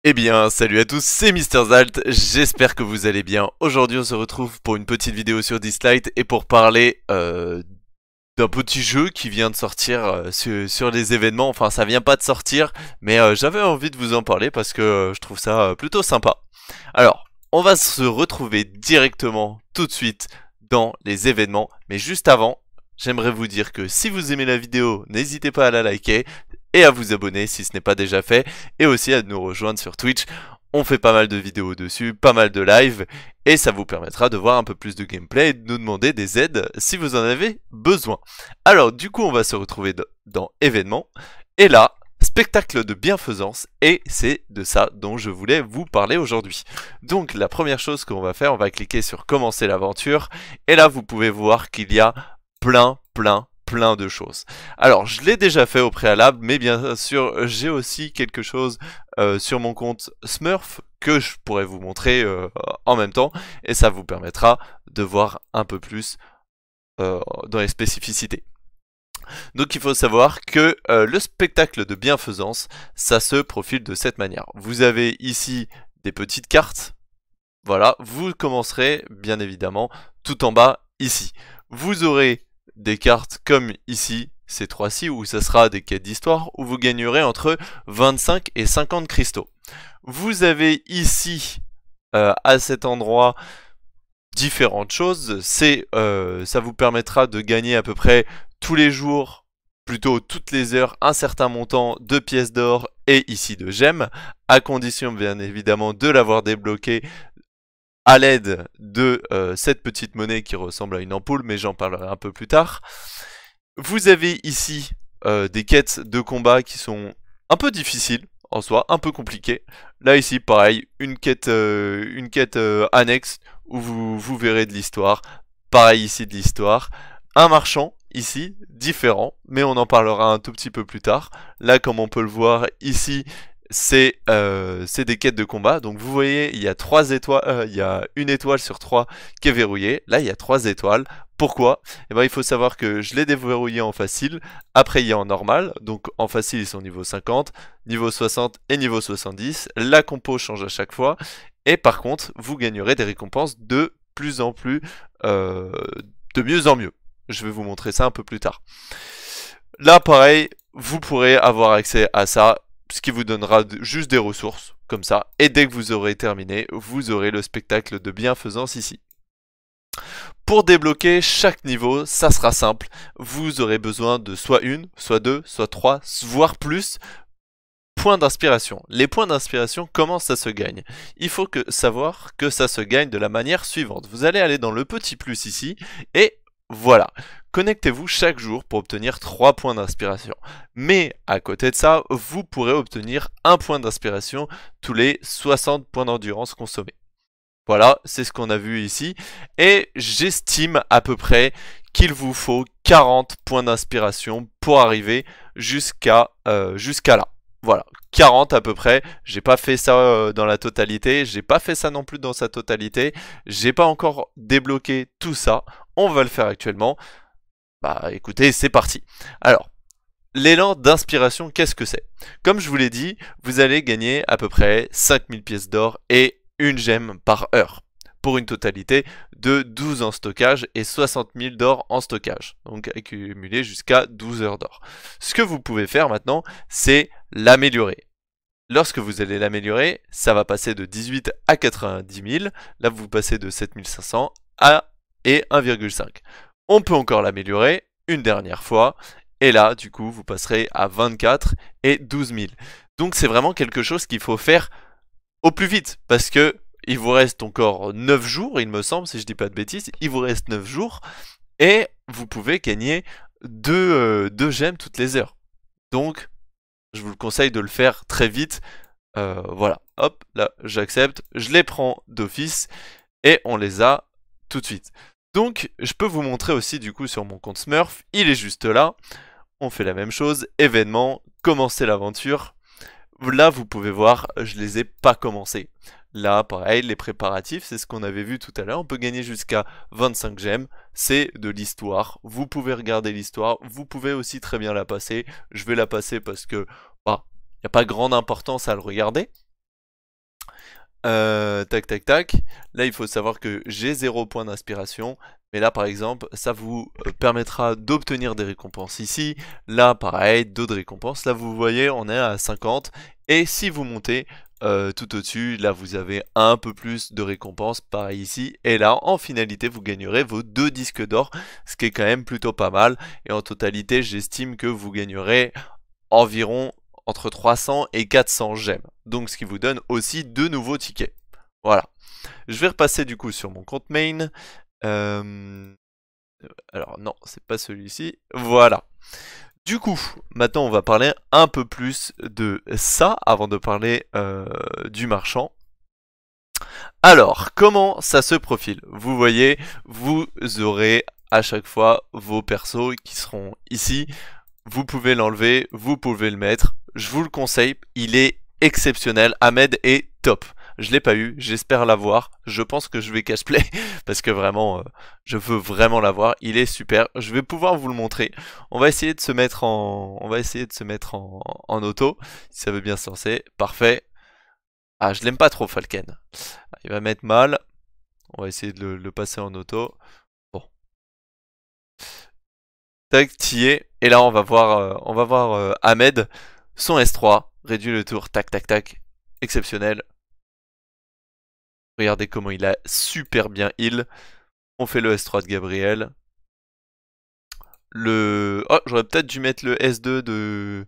Eh bien, salut à tous, c'est MrZalt, j'espère que vous allez bien. Aujourd'hui, on se retrouve pour une petite vidéo sur Dislight et pour parler d'un petit jeu qui vient de sortir sur les événements. Enfin, ça vient pas de sortir, mais j'avais envie de vous en parler parce que je trouve ça plutôt sympa. Alors, on va se retrouver directement tout de suite dans les événements, mais juste avant, j'aimerais vous dire que si vous aimez la vidéo, n'hésitez pas à la liker et à vous abonner si ce n'est pas déjà fait, et aussi à nous rejoindre sur Twitch. On fait pas mal de vidéos dessus, pas mal de live, et ça vous permettra de voir un peu plus de gameplay et de nous demander des aides si vous en avez besoin. Alors du coup on va se retrouver dans événements, et là, spectacle de bienfaisance, et c'est de ça dont je voulais vous parler aujourd'hui. Donc la première chose qu'on va faire, on va cliquer sur commencer l'aventure, et là vous pouvez voir qu'il y a plein de choses. Alors, je l'ai déjà fait au préalable, mais bien sûr, j'ai aussi quelque chose sur mon compte Smurf que je pourrais vous montrer en même temps, et ça vous permettra de voir un peu plus dans les spécificités. Donc il faut savoir que le spectacle de bienfaisance, ça se profile de cette manière. Vous avez ici des petites cartes, voilà, vous commencerez bien évidemment tout en bas ici. Vous aurez des cartes comme ici, ces trois-ci, où ça sera des quêtes d'histoire, où vous gagnerez entre 25 et 50 cristaux. Vous avez ici, à cet endroit, différentes choses. Ça vous permettra de gagner à peu près tous les jours, plutôt toutes les heures, un certain montant de pièces d'or et ici de gemmes, à condition bien évidemment de l'avoir débloqué à l'aide de cette petite monnaie qui ressemble à une ampoule, mais j'en parlerai un peu plus tard. Vous avez ici des quêtes de combat qui sont un peu difficiles en soi, un peu compliquées. Là ici, pareil, une quête annexe où vous verrez de l'histoire. Pareil ici de l'histoire. Un marchand ici, différent, mais on en parlera un tout petit peu plus tard. Là, comme on peut le voir ici, c'est des quêtes de combat. Donc vous voyez, il y a 3 étoiles, il y a une étoile sur 3 qui est verrouillée. Là, il y a 3 étoiles. Pourquoi? Eh ben, il faut savoir que je l'ai déverrouillé en facile. Après, il y a en normal. Donc en facile, ils sont niveau 50, niveau 60 et niveau 70. La compo change à chaque fois. Et par contre, vous gagnerez des récompenses de plus en plus, de mieux en mieux. Je vais vous montrer ça un peu plus tard. Là, pareil, vous pourrez avoir accès à ça, ce qui vous donnera juste des ressources, comme ça. Et dès que vous aurez terminé, vous aurez le spectacle de bienfaisance ici. Pour débloquer chaque niveau, ça sera simple. Vous aurez besoin de soit une, soit deux, soit trois, voire plus points d'inspiration. Les points d'inspiration, comment ça se gagne? Il faut savoir que ça se gagne de la manière suivante. Vous allez aller dans le petit plus ici, et voilà. Connectez-vous chaque jour pour obtenir 3 points d'inspiration. Mais à côté de ça, vous pourrez obtenir 1 point d'inspiration tous les 60 points d'endurance consommés. Voilà, c'est ce qu'on a vu ici. Et j'estime à peu près qu'il vous faut 40 points d'inspiration pour arriver jusqu'à là. Voilà, 40 à peu près. J'ai pas fait ça dans la totalité. J'ai pas fait ça non plus dans sa totalité. J'ai pas encore débloqué tout ça. On va le faire actuellement. Bah écoutez, c'est parti. Alors, l'élan d'inspiration, qu'est-ce que c'est? Comme je vous l'ai dit, vous allez gagner à peu près 5000 pièces d'or et une gemme par heure, pour une totalité de 12 en stockage et 60 000 d'or en stockage, donc accumuler jusqu'à 12 heures d'or. Ce que vous pouvez faire maintenant, c'est l'améliorer. Lorsque vous allez l'améliorer, ça va passer de 18 à 90 000, là vous passez de 7500 à 1,5. On peut encore l'améliorer une dernière fois, et là, du coup, vous passerez à 24 et 12 000. Donc c'est vraiment quelque chose qu'il faut faire au plus vite, parce que il vous reste encore 9 jours, il me semble, si je dis pas de bêtises, il vous reste 9 jours, et vous pouvez gagner 2 gemmes toutes les heures. Donc, je vous le conseille de le faire très vite. Voilà, hop, là, j'accepte, je les prends d'office, et on les a tout de suite. Donc, je peux vous montrer aussi, du coup, sur mon compte Smurf, il est juste là. On fait la même chose, événement, commencer l'aventure. Là, vous pouvez voir, je les ai pas commencés. Là, pareil, les préparatifs, c'est ce qu'on avait vu tout à l'heure. On peut gagner jusqu'à 25 gemmes. C'est de l'histoire. Vous pouvez regarder l'histoire. Vous pouvez aussi très bien la passer. Je vais la passer parce que, bah, il n'y a pas grande importance à le regarder. Tac tac tac. Là il faut savoir que j'ai 0 points d'inspiration. Mais là par exemple ça vous permettra d'obtenir des récompenses ici. Là pareil, d'autres récompenses. Là vous voyez on est à 50. Et si vous montez tout au-dessus, là vous avez un peu plus de récompenses, pareil ici. Et là en finalité vous gagnerez vos 2 disques d'or, ce qui est quand même plutôt pas mal. Et en totalité j'estime que vous gagnerez environ entre 300 et 400 gemmes. Donc ce qui vous donne aussi 2 nouveaux tickets. Voilà. Je vais repasser du coup sur mon compte main. Alors non, c'est pas celui-ci. Voilà. Du coup, maintenant on va parler un peu plus de ça avant de parler du marchand. Alors, comment ça se profile? Vous voyez, vous aurez à chaque fois vos persos qui seront ici. Vous pouvez l'enlever, vous pouvez le mettre. Je vous le conseille, il est exceptionnel. Ahmed est top. Je l'ai pas eu, j'espère l'avoir. Je pense que je vais cash-play parce que vraiment, je veux vraiment l'avoir. Il est super. Je vais pouvoir vous le montrer. On va essayer de se mettre en auto. Si ça veut bien se lancer. Parfait. Ah, je l'aime pas trop, Falken. Il va mettre mal. On va essayer de le passer en auto. Bon. Tac, t'y es. Et là, on va voir Ahmed. Son S3. Réduit le tour. Tac, tac, tac. Exceptionnel. Regardez comment il a super bien heal. On fait le S3 de Gabriel. Oh, j'aurais peut-être dû mettre le S2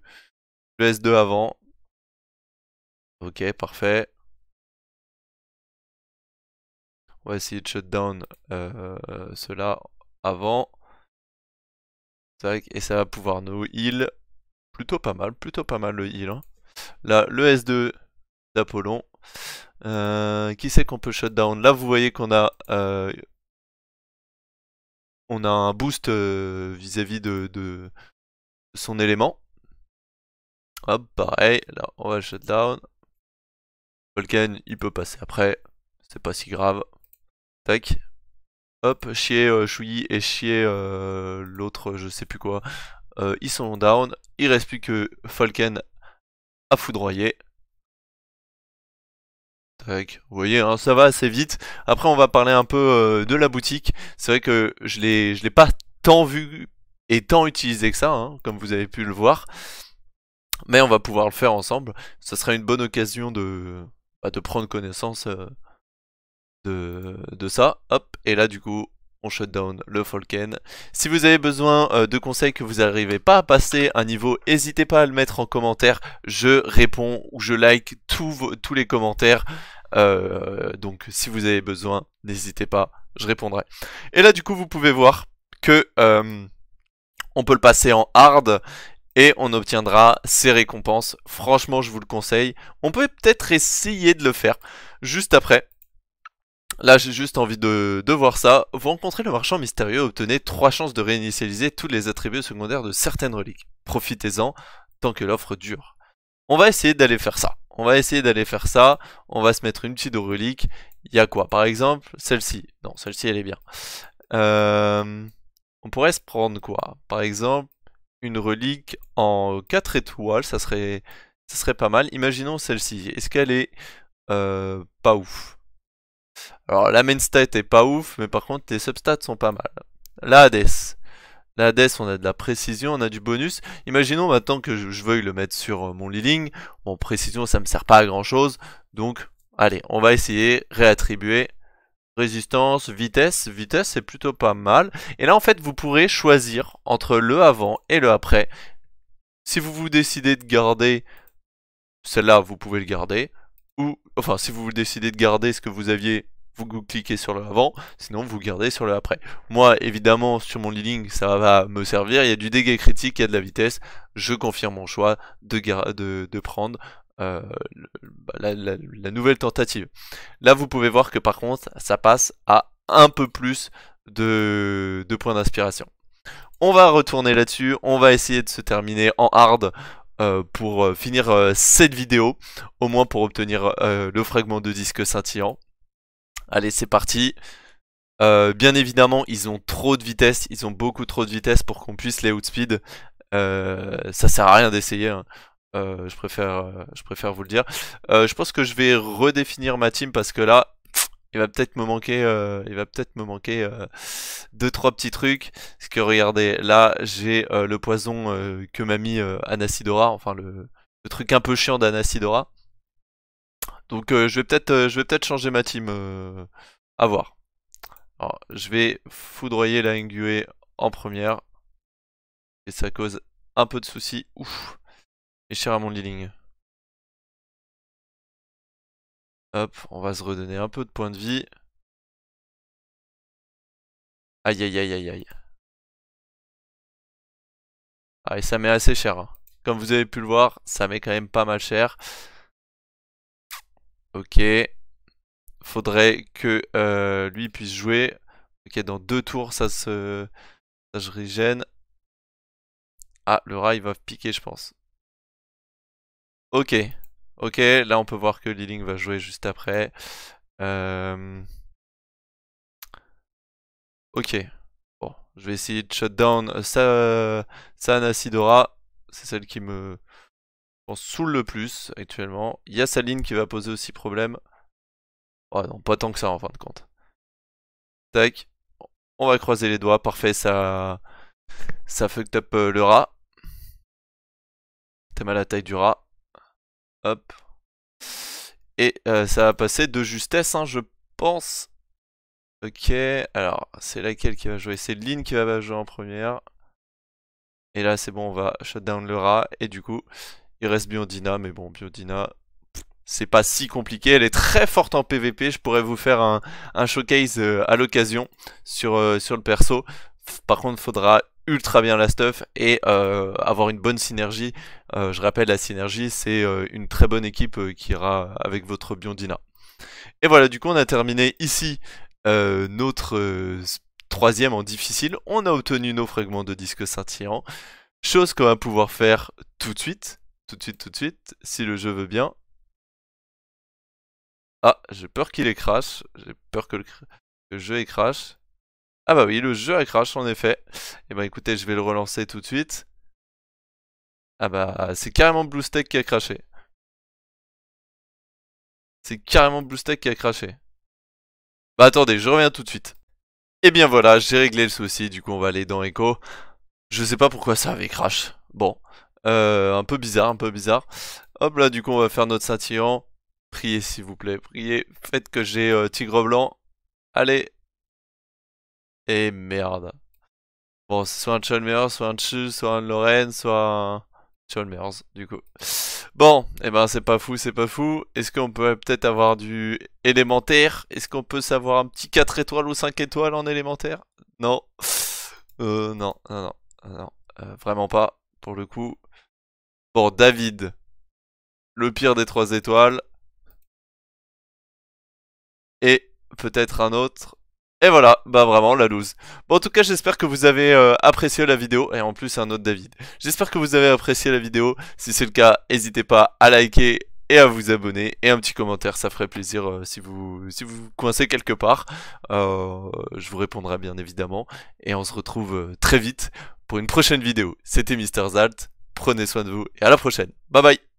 avant. Ok, parfait. On va essayer de shutdown cela avant. Tac, et ça va pouvoir nous heal. Plutôt pas mal le heal. Hein. Là, le S2 d'Apollon. Qui c'est qu'on peut shutdown? Là, vous voyez qu'on a un boost vis-à-vis de son élément. Hop, pareil, là, on va shutdown. Volcan, il peut passer après, c'est pas si grave. Tac. Hop, chier Shuyi et chier l'autre, je sais plus quoi. Ils sont down. Il reste plus que Falken à foudroyer. Tac. Vous voyez, hein, ça va assez vite. Après, on va parler un peu de la boutique. C'est vrai que je l'ai pas tant vu et tant utilisé que ça, hein, comme vous avez pu le voir. Mais on va pouvoir le faire ensemble. Ça sera une bonne occasion de prendre connaissance de ça. Hop, et là du coup, on shutdown le Falken. Si vous avez besoin de conseils que vous n'arrivez pas à passer un niveau, n'hésitez pas à le mettre en commentaire. Je réponds ou je like tous les commentaires. Donc si vous avez besoin, n'hésitez pas, je répondrai. Et là du coup, vous pouvez voir que on peut le passer en hard. Et on obtiendra ces récompenses. Franchement, je vous le conseille. On peut peut-être essayer de le faire juste après. Là, j'ai juste envie de voir ça. Vous rencontrez le marchand mystérieux, obtenez 3 chances de réinitialiser tous les attributs secondaires de certaines reliques. Profitez-en tant que l'offre dure. On va essayer d'aller faire ça. On va se mettre une petite relique. Il y a quoi? Par exemple, celle-ci. Non, celle-ci, elle est bien. On pourrait se prendre quoi? Par exemple, une relique en 4 étoiles, ça serait pas mal. Imaginons celle-ci. Est-ce qu'elle est pas ouf? Alors la main stat est pas ouf, mais par contre les substats sont pas mal. La Hades. La Hades, on a de la précision, on a du bonus. Imaginons maintenant que je veuille le mettre sur mon Liling. Bon, précision, ça me sert pas à grand chose. Donc, allez, on va essayer, réattribuer. Résistance, vitesse, c'est plutôt pas mal. Et là en fait vous pourrez choisir entre le avant et le après. Si vous décidez de garder celle-là, vous pouvez le garder. Ou, enfin si vous décidez de garder ce que vous aviez, vous cliquez sur le avant. Sinon vous gardez sur le après. Moi évidemment sur mon Liling ça va me servir. Il y a du dégât critique, il y a de la vitesse. Je confirme mon choix de prendre la nouvelle tentative. Là vous pouvez voir que par contre ça passe à un peu plus de points d'inspiration. On va retourner là-dessus, on va essayer de se terminer en hard pour finir cette vidéo, au moins pour obtenir le fragment de disque scintillant. Allez, c'est parti. Bien évidemment ils ont trop de vitesse, ils ont beaucoup trop de vitesse pour qu'on puisse les outspeed. Ça sert à rien d'essayer, hein. Je préfère vous le dire. Je pense que je vais redéfinir ma team parce que là, il va peut-être me manquer, deux trois petits trucs. Parce que regardez, là j'ai le poison que m'a mis Anasidora, enfin le truc un peu chiant d'Anasidora. Donc je vais peut-être changer ma team. À voir. Alors, je vais foudroyer la Ngue en première. Et ça cause un peu de soucis. Ouf. Et cher à mon Liling. Hop, on va se redonner un peu de points de vie. Aïe aïe aïe aïe aïe. Ah, et ça met assez cher. Hein. Comme vous avez pu le voir, ça met quand même pas mal cher. Ok. Faudrait que lui puisse jouer. Ok, dans 2 tours, ça se régène. Ah, le rat, il va piquer, je pense. Ok. Ok, là on peut voir que Liling va jouer juste après. Ok. Bon, je vais essayer de shutdown Anasidora. C'est celle qui me saoule le plus actuellement. Il y a Saline qui va poser aussi problème. Oh non, pas tant que ça en fin de compte. Tac. On va croiser les doigts. Parfait, ça fucked up le rat. T'es mal à la taille du rat. Hop. Et ça va passer de justesse, hein, je pense. Ok, alors c'est laquelle qui va jouer? C'est Lynn qui va jouer en première. Et là c'est bon, on va shutdown le rat. Et du coup, il reste Biondina. Mais bon, Biondina, c'est pas si compliqué. Elle est très forte en PVP. Je pourrais vous faire un showcase à l'occasion sur le perso. Par contre, il faudra ultra bien la stuff et avoir une bonne synergie. Je rappelle, la synergie, c'est une très bonne équipe qui ira avec votre Biondina. Et voilà, du coup, on a terminé ici notre troisième en difficile. On a obtenu nos fragments de disque scintillant. Chose qu'on va pouvoir faire tout de suite. Tout de suite, si le jeu veut bien. Ah, j'ai peur qu'il ait crash. J'ai peur que le jeu ait crash. Ah bah oui, le jeu a crash en effet. Et bah écoutez, je vais le relancer tout de suite. Ah bah, c'est carrément BlueStack qui a craché. C'est carrément BlueStack qui a craché. Bah attendez, je reviens tout de suite. Et bien voilà, j'ai réglé le souci, du coup on va aller dans Echo. Je sais pas pourquoi ça avait crash. Bon, un peu bizarre, un peu bizarre. Hop là, du coup on va faire notre scintillant. Priez s'il vous plaît, priez. Faites que j'ai Tigre Blanc. Allez. Et merde. Bon, c'est soit un Chalmers, soit un Chu, soit un Lorraine, soit un Chalmers, du coup. Bon, et ben c'est pas fou, c'est pas fou. Est-ce qu'on peut peut-être avoir du élémentaire? Est-ce qu'on peut savoir un petit 4 étoiles ou 5 étoiles en élémentaire? Non. Non, non, non, vraiment pas, pour le coup. Bon, David. Le pire des 3 étoiles. Et peut-être un autre. Et voilà, bah vraiment la loose. Bon en tout cas j'espère que vous avez apprécié la vidéo. Et en plus un autre David. J'espère que vous avez apprécié la vidéo. Si c'est le cas, n'hésitez pas à liker et à vous abonner. Et un petit commentaire, ça ferait plaisir si vous coincez quelque part. Je vous répondrai bien évidemment. Et on se retrouve très vite pour une prochaine vidéo. C'était Mr. Zalt. Prenez soin de vous et à la prochaine. Bye bye.